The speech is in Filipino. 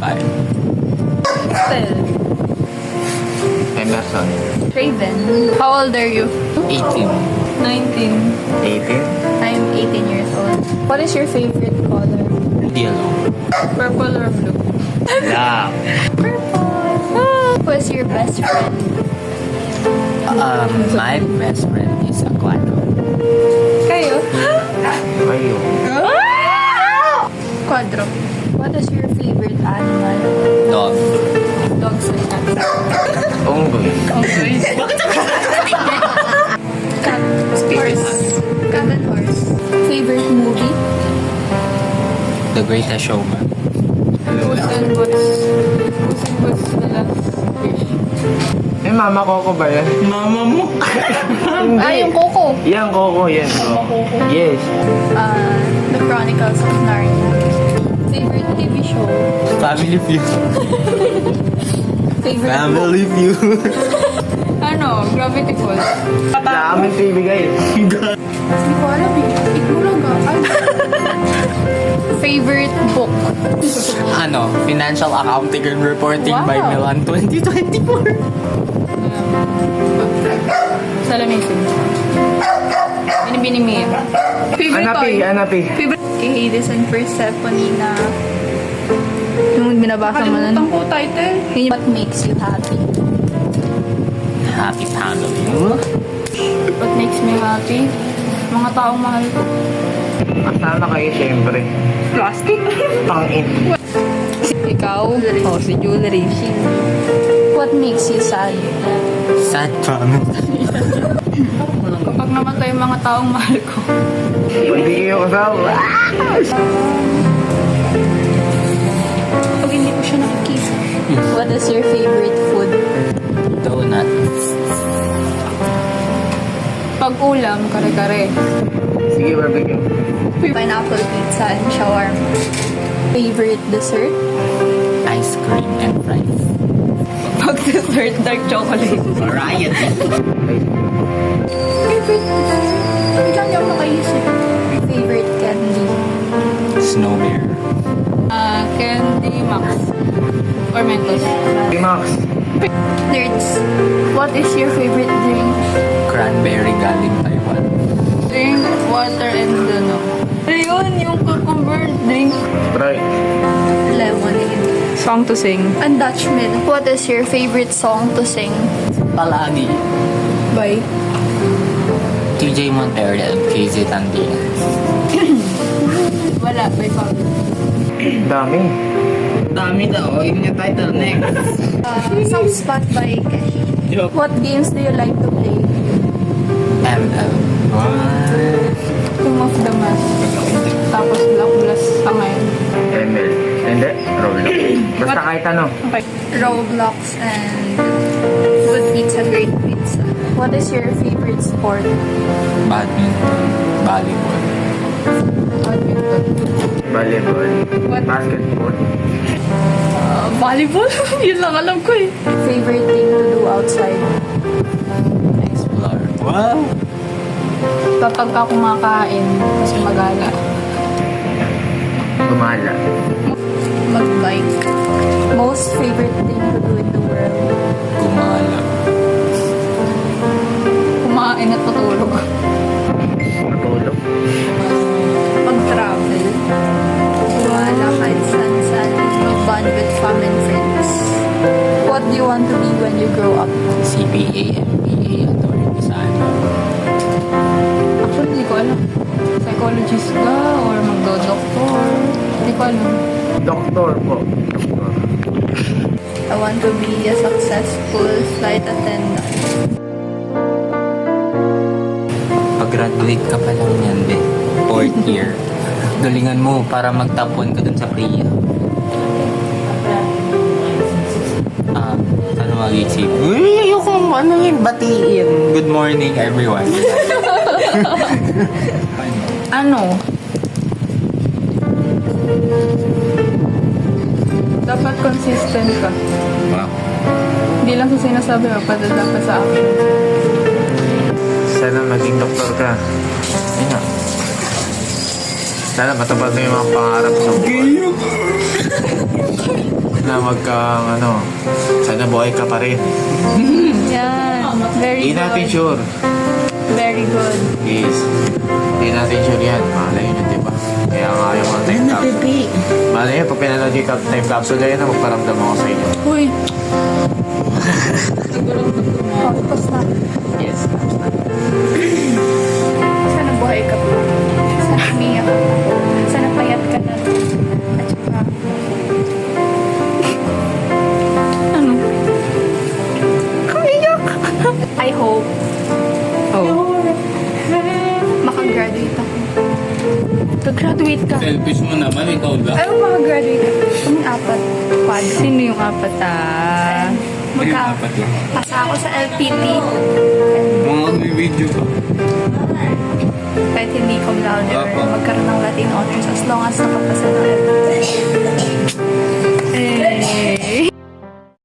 Bakal. Still. Emerson. Raven. How old are you? 18. 19. 18? I'm 18 years old. What is your favorite color? Yellow. Purple or blue? Black. Purple. Who is your best friend? My best friend is a Quadro. Kayo? Ayun. Quadro. What is your favorite animal? Dog. Dogs and cats. Unggoy. Okay. Cat. Horse. Cat and horse. Favorite movie? The Greatest Showman. Puss and Boots. Puss and Boots the last fish. Eh, mama Coco ba yan? Mama mo. Yung Coco. Yan, Coco, yan. Yes. The Chronicles of Narnia. Favorite TV show? Family Feud. Favorite book? Family Feud. Gravity Falls. Sa amin ito ibigay. Hindi ko alam eh. Itbulaga. Favorite book? Financial Accounting and Reporting by Wow. Milan 2024. Salamisin. Binibini mo yan. Anapi. Favorite kay Hades and Persephone na yung binabasa mo nun. Kalimutan ko title. What makes you happy? Happy family. What makes me happy? Mga taong mahal ko. Kasama kayo, siyempre. Plastic? Pangin. Ikaw? Si Jewelry. What makes you sad? Sad family. Kapag namatay yung mga taong mahal ko. Hindi kayo kasama. Pag hindi ko siya nakikita. What is your favorite food? Donut. Pag ulam, kare-kare. Sige, barbecue. Pineapple pizza and shawarma. Favorite dessert? Ice cream and fries. Pag dessert, dark chocolate. Variety. Favorite dessert? Bigla niyo ako makaisip. Favorite candy? Snow bear. Candy Max. Or Mentos. Hey, Max. Nerds. What is your favorite drink? Cranberry galing Taiwan. Drink, water, and Ayun, yung cucumber drink. Sprite. Lemonade. Song to sing. And Dutch Mill. What is your favorite song to sing? Palagi. By? TJ Montero and KZ Tandina. Wala, by Pablo. Dami. Dami daw. Yun yung title. Next. Some Spot by Keshi. What games do you like to play? ML. Tomb of the Mask. Tapos Black Blast sa ngayon. ML. Hindi. Roblox. Basta kahit ano. Okay. Roblox and Good Pizza, Great Pizza. What is your favorite sport? Badminton. Volleyball. Badminton. Volleyball. What? Basketball. Volleyball? Yun lang alam ko eh. Favorite thing to do outside? Explore. Wow. Kapag ka kumakain, mas magala. Gumala. Mag-bike. Most favorite thing to do in the world? Gumala. Kumain at matulog. Matulog. Pag-travel. Wala kahit saan-saan. Mag-bond with fam and friends. What do you want to be when you grow up? CPA, MPA, attorney design. Actually, hindi ko alam. Psychologist ka or magdo-doctor? Hindi ko alam. Doktor po. I want to be a successful flight attendant. Pag-graduate ka pa lang yan, be. 4th year. Galingan mo para magtapon ka dun sa PRIA. Ano mag-isip? Uy, ayoko ano yun, batiin. Good morning, everyone. Ano? Dapat consistent ka. Wow. Hindi lang sa sinasabi mo, pati dapat sa action. Sana maging doktor ka. Ayun nga. Sana matupad mo yung mga pangarap sa buhay. na sana buhay ka pa rin. Yan. Very Hindi natin good. sure. Very good. Yes. Hindi natin sure yan. Malay nyo, di ba? Kaya nga yung mga time capsule. Malay nyo, pag pinanood yung time capsule na yun, magparamdam ako sa inyo. Uy. Tapos na. Yes, tapos na. Sana buhay ka pa. Sana umiyak ka pa. Sana payat ka na. At saka... Ano? Umiyak! I hope makagraduate ako. Mag-graduate ka. Selfish mo naman, ikaw lang. Ayaw makagraduate ka. Kami apat. Sino yung apat ah? Apat lang. Pasa ako sa LPT. Mga may video pa. Kahit hindi cum laude or Apat. magkaroon ng Latin honors as long as nakapasa ng LPT.